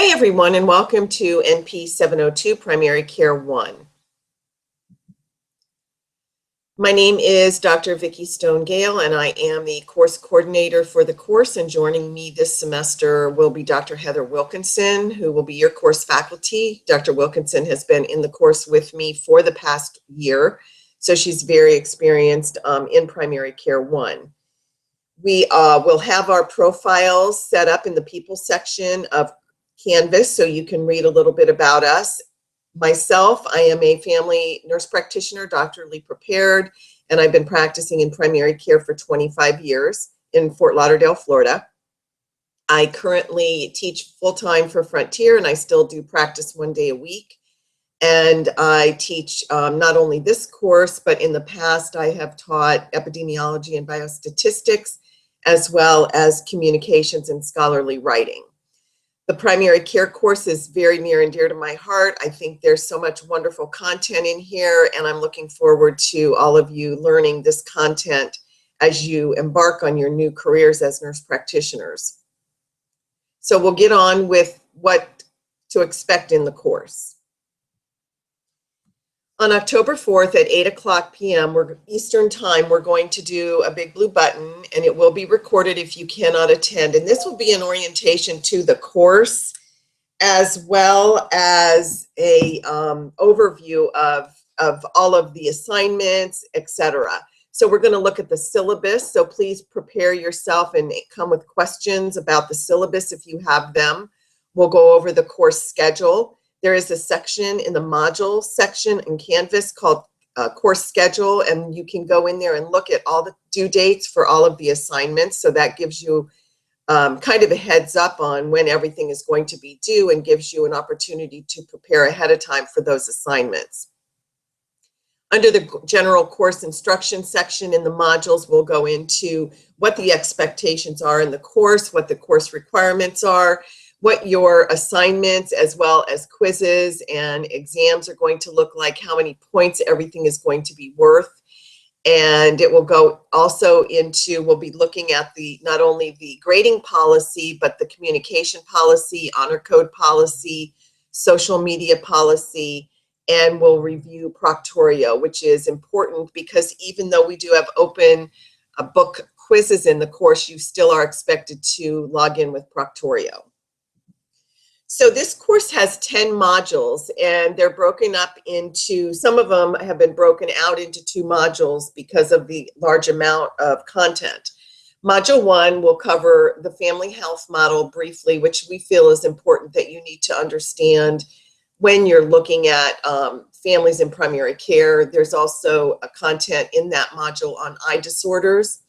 Hi, everyone, and welcome to NP 702 Primary Care 1. My name is Dr. Vicki Stone-Gale, and I am the course coordinator for the course. And joining me this semester will be Dr. Heather Wilkinson, who will be your course faculty. Dr. Wilkinson has been in the course with me for the past year, so she's very experienced in Primary Care 1. We will have our profiles set up in the people section of Canvas so you can read a little bit about us. Myself, I am a family nurse practitioner, doctorally prepared, and I've been practicing in primary care for 25 years in Fort Lauderdale, Florida. I currently teach full-time for Frontier, and I still do practice 1 day a week. And I teach not only this course, but in the past I have taught epidemiology and biostatistics, as well as communications and scholarly writing. The primary care course is very near and dear to my heart. I think there's so much wonderful content in here, and I'm looking forward to all of you learning this content as you embark on your new careers as nurse practitioners. So we'll get on with what to expect in the course. On October 4th at 8 p.m. Eastern Time, we're going to do a big blue button, and it will be recorded if you cannot attend. And this will be an orientation to the course, as well as a overview of all of the assignments, etc. So we're going to look at the syllabus. So please prepare yourself and come with questions about the syllabus if you have them. We'll go over the course schedule. There is a section in the module section in Canvas called course schedule, and you can go in there and look at all the due dates for all of the assignments. So that gives you kind of a heads up on when everything is going to be due and gives you an opportunity to prepare ahead of time for those assignments. Under the general course instruction section in the modules, we'll go into what the expectations are in the course, what the course requirements are, what your assignments as well as quizzes and exams are going to look like, how many points everything is going to be worth. And it will go also into, we'll be looking at not only the grading policy, but the communication policy, honor code policy, social media policy, and we'll review Proctorio, which is important because even though we do have open book quizzes in the course, you still are expected to log in with Proctorio. So this course has 10 modules, and they're broken up into, some of them have been broken out into 2 modules because of the large amount of content. Module 1 will cover the family health model briefly, which we feel is important that you need to understand when you're looking at families in primary care. There's also a content in that module on eye disorders.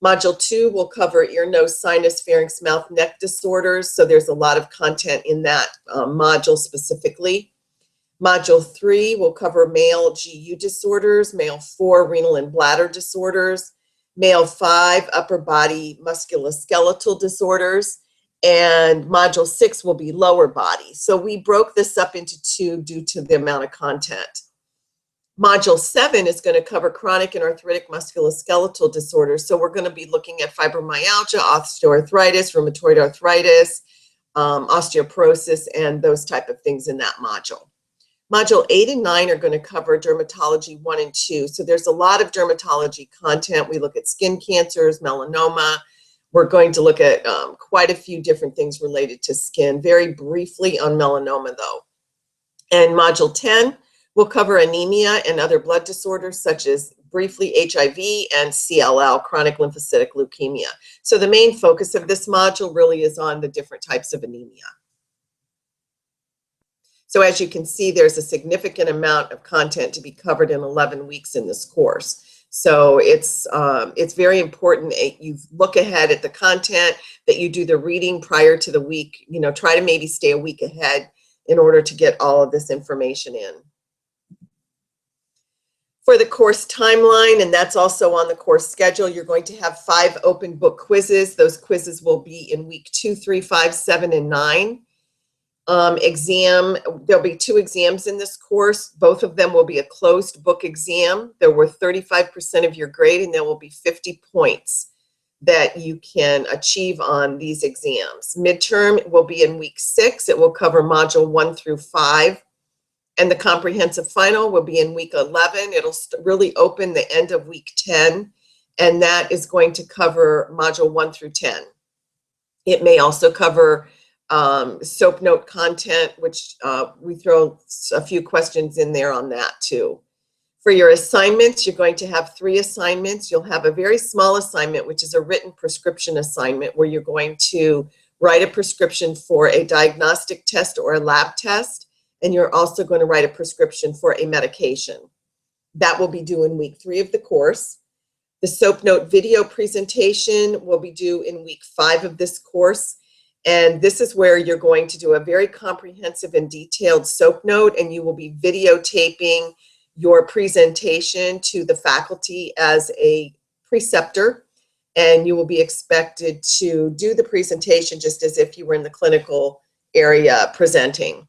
Module 2 will cover ear, nose, sinus, pharynx, mouth, neck disorders. So there's a lot of content in that module specifically. Module 3 will cover male GU disorders, male 4 renal and bladder disorders, male 5 upper body musculoskeletal disorders, and module 6 will be lower body. So we broke this up into 2 due to the amount of content. Module 7 is going to cover chronic and arthritic musculoskeletal disorders. So we're going to be looking at fibromyalgia, osteoarthritis, rheumatoid arthritis, osteoporosis, and those type of things in that module. Module 8 and 9 are going to cover dermatology 1 and 2. So there's a lot of dermatology content. We look at skin cancers, melanoma. We're going to look at quite a few different things related to skin, very briefly on melanoma though. And module 10 will cover anemia and other blood disorders such as briefly HIV and CLL, chronic lymphocytic leukemia. So the main focus of this module really is on the different types of anemia. So as you can see, there's a significant amount of content to be covered in 11 weeks in this course. So it's very important that you look ahead at the content, that you do the reading prior to the week, try to maybe stay a week ahead in order to get all of this information in. For the course timeline, and that's also on the course schedule, you're going to have 5 open book quizzes. Those quizzes will be in week 2, 3, 5, 7, and 9. There'll be 2 exams in this course. Both of them will be a closed book exam. They're worth 35% of your grade, and there will be 50 points. that you can achieve on these exams. Midterm will be in week 6. It will cover module 1 through 5. And the comprehensive final will be in week 11. It'll really open the end of week 10. And that is going to cover module 1 through 10. It may also cover SOAP note content, which we throw a few questions in there on that too. For your assignments, you're going to have 3 assignments. You'll have a very small assignment, which is a written prescription assignment, where you're going to write a prescription for a diagnostic test or a lab test, and you're also going to write a prescription for a medication. That will be due in week 3 of the course. The SOAP note video presentation will be due in week 5 of this course. And this is where you're going to do a very comprehensive and detailed SOAP note, and you will be videotaping your presentation to the faculty as a preceptor. And you will be expected to do the presentation just as if you were in the clinical area presenting.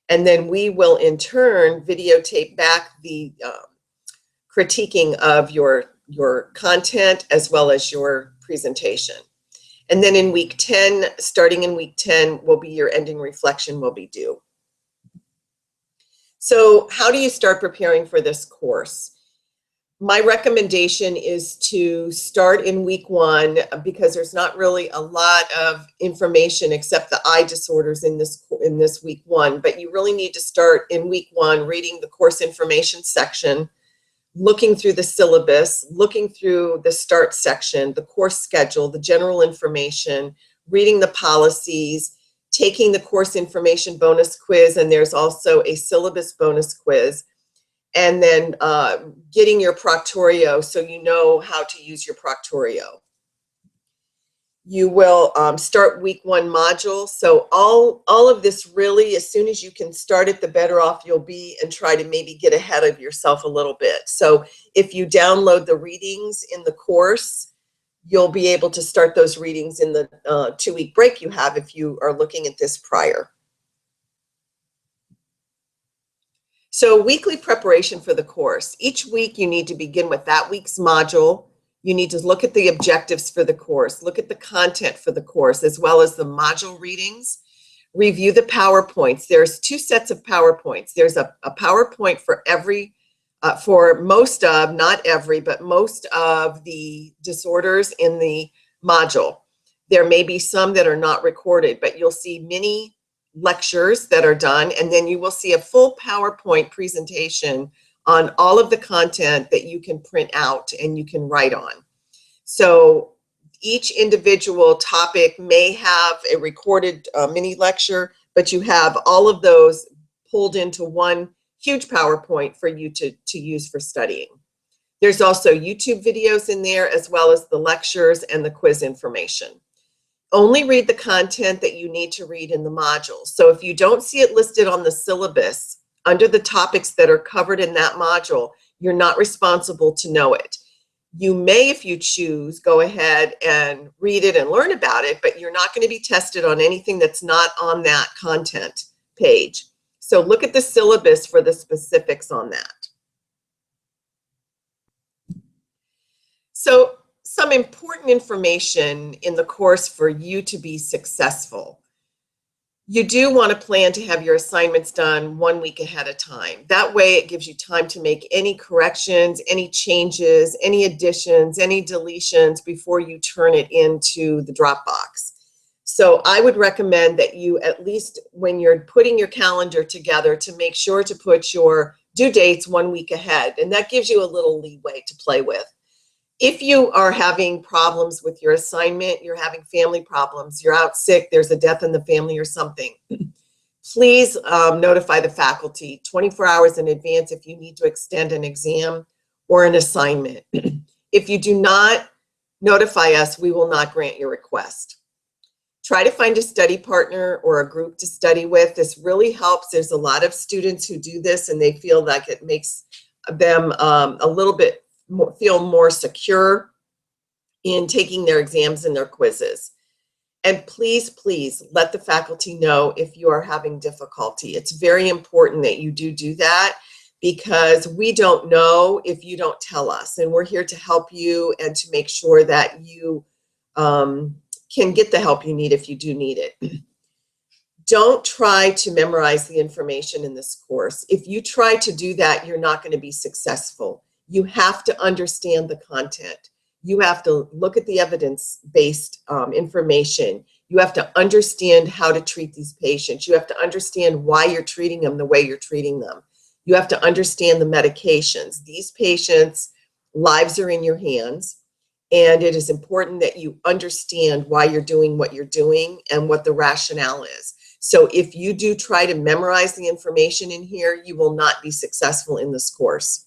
And then we will in turn videotape back the critiquing of your content as well as your presentation. And then in week 10, starting in week 10, will be your ending reflection will be due. So how do you start preparing for this course? My recommendation is to start in week 1 because there's not really a lot of information except the eye disorders in this week 1, but you really need to start in week 1 reading the course information section, looking through the syllabus, looking through the start section, the course schedule, the general information, reading the policies, taking the course information bonus quiz, and there's also a syllabus bonus quiz, and then getting your proctorio so you know how to use your proctorio. You will start week 1 module. So all of this really, as soon as you can start it, the better off you'll be, and try to maybe get ahead of yourself a little bit. So if you download the readings in the course, you'll be able to start those readings in the 2-week break you have if you are looking at this prior. So weekly preparation for the course. Each week you need to begin with that week's module. You need to look at the objectives for the course, look at the content for the course, as well as the module readings. Review the PowerPoints. There's 2 sets of PowerPoints. There's a PowerPoint for every for most of, not every, but most of the disorders in the module. There may be some that are not recorded, but you'll see mini lectures that are done, and then you will see a full PowerPoint presentation on all of the content that you can print out and you can write on. So each individual topic may have a recorded mini lecture, but you have all of those pulled into one huge PowerPoint for you to use for studying. There's also YouTube videos in there, as well as the lectures and the quiz information. Only read the content that you need to read in the module. So if you don't see it listed on the syllabus under the topics that are covered in that module, you're not responsible to know it. You may, if you choose, go ahead and read it and learn about it, but you're not going to be tested on anything that's not on that content page. So look at the syllabus for the specifics on that. So some important information in the course for you to be successful. You do want to plan to have your assignments done 1 week ahead of time. That way it gives you time to make any corrections, any changes, any additions, any deletions before you turn it into the Dropbox. So I would recommend that you, at least when you're putting your calendar together, to make sure to put your due dates 1 week ahead, and that gives you a little leeway to play with. If you are having problems with your assignment, you're having family problems, you're out sick, there's a death in the family or something, please notify the faculty 24 hours in advance if you need to extend an exam or an assignment. If you do not notify us, we will not grant your request. Try to find a study partner or a group to study with. This really helps. There's a lot of students who do this and they feel like it makes them a little bit feel more secure in taking their exams and their quizzes. And please, please let the faculty know if you are having difficulty. It's very important that you do that, because we don't know if you don't tell us, and we're here to help you and to make sure that you can get the help you need if you do need it. Don't try to memorize the information in this course. If you try to do that, you're not going to be successful. You have to understand the content. You have to look at the evidence-based information. You have to understand how to treat these patients. You have to understand why you're treating them the way you're treating them. You have to understand the medications. These patients' lives are in your hands, and it is important that you understand why you're doing what you're doing and what the rationale is. So if you do try to memorize the information in here, you will not be successful in this course.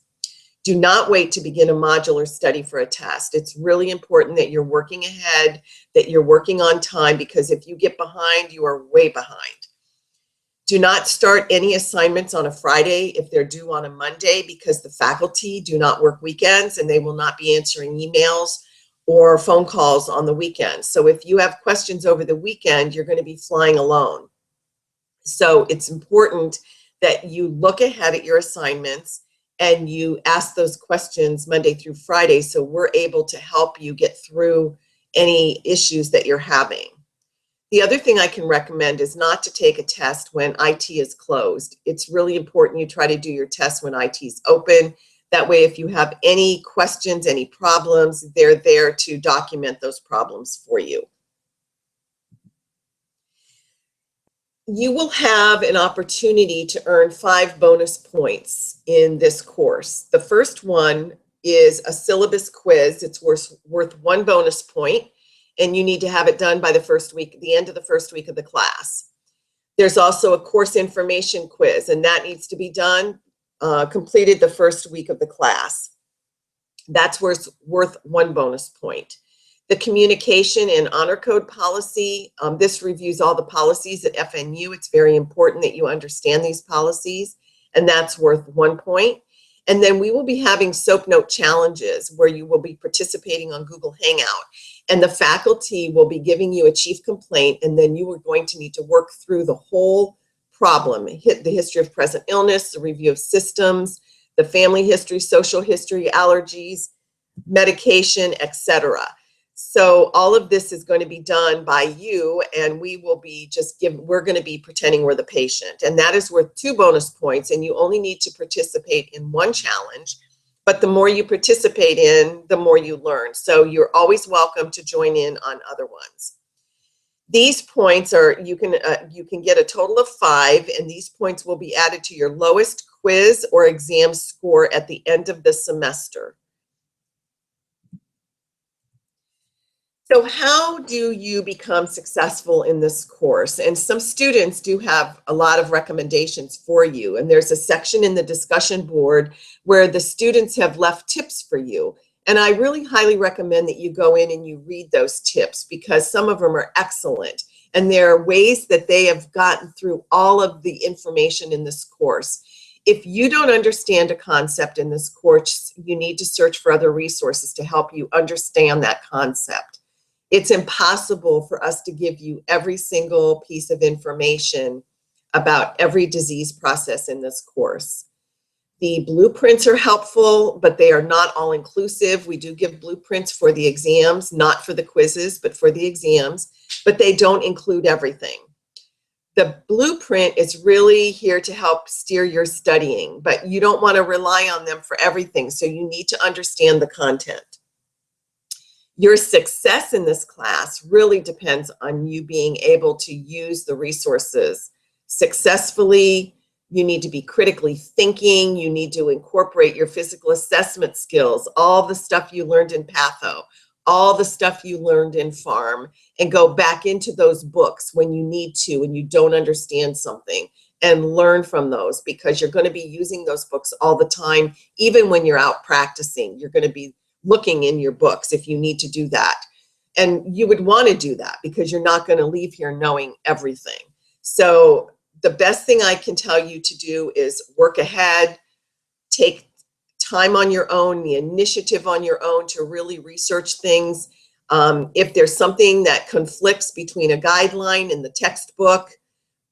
Do not wait to begin a module or study for a test. It's really important that you're working ahead, that you're working on time, because if you get behind, you are way behind. Do not start any assignments on a Friday if they're due on a Monday, because the faculty do not work weekends and they will not be answering emails or phone calls on the weekend. So if you have questions over the weekend, you're going to be flying alone. So it's important that you look ahead at your assignments and you ask those questions Monday through Friday, so we're able to help you get through any issues that you're having. The other thing I can recommend is not to take a test when IT is closed. It's really important you try to do your test when IT is open. That way, if you have any questions, any problems, they're there to document those problems for you. You will have an opportunity to earn 5 bonus points in this course. The first one is a syllabus quiz. It's worth 1 bonus point, and you need to have it done by the first week, the end of the first week of the class. There's also a course information quiz, and that needs to be done, completed the first week of the class. That's worth 1 bonus point. The communication and honor code policy, this reviews all the policies at FNU. It's very important that you understand these policies, and that's worth 1 point. And then we will be having SOAP Note challenges where you will be participating on Google Hangout, and the faculty will be giving you a chief complaint, and then you are going to need to work through the whole problem, the history of present illness, the review of systems, the family history, social history, allergies, medication, etc. So all of this is going to be done by you, and we will be we're going to be pretending we're the patient, and that is worth 2 bonus points, and you only need to participate in 1 challenge, but the more you participate in, the more you learn. So you're always welcome to join in on other ones. These points are, you can get a total of 5, and these points will be added to your lowest quiz or exam score at the end of the semester. So how do you become successful in this course? And some students do have a lot of recommendations for you. And there's a section in the discussion board where the students have left tips for you. And I really highly recommend that you go in and you read those tips, because some of them are excellent. And there are ways that they have gotten through all of the information in this course. If you don't understand a concept in this course, you need to search for other resources to help you understand that concept. It's impossible for us to give you every single piece of information about every disease process in this course. The blueprints are helpful, but they are not all inclusive. We do give blueprints for the exams, not for the quizzes, but for the exams, but they don't include everything. The blueprint is really here to help steer your studying, but you don't want to rely on them for everything, so you need to understand the content. Your success in this class really depends on you being able to use the resources successfully. You need to be critically thinking. You need to incorporate your physical assessment skills, all the stuff you learned in Patho, all the stuff you learned in Pharm, and go back into those books when you need to and you don't understand something, and learn from those, because you're going to be using those books all the time. Even when you're out practicing, you're going to be looking in your books if you need to do that. And you would want to do that because you're not going to leave here knowing everything. So the best thing I can tell you to do is work ahead, take time on your own, the initiative on your own to really research things. If there's something that conflicts between a guideline and the textbook,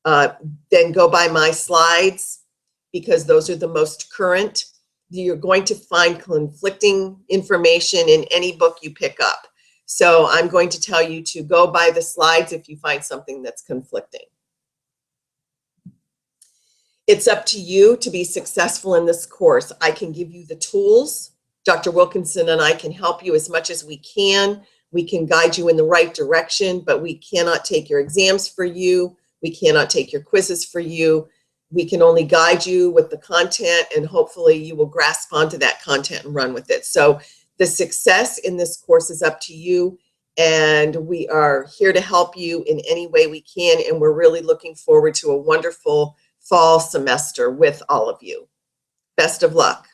then go by my slides, because those are the most current. You're going to find conflicting information in any book you pick up. So I'm going to tell you to go by the slides if you find something that's conflicting. It's up to you to be successful in this course. I can give you the tools. Dr. Wilkinson and I can help you as much as we can. We can guide you in the right direction, but we cannot take your exams for you. We cannot take your quizzes for you. We can only guide you with the content, and hopefully you will grasp onto that content and run with it. So the success in this course is up to you, and we are here to help you in any way we can, and we're really looking forward to a wonderful fall semester with all of you. Best of luck.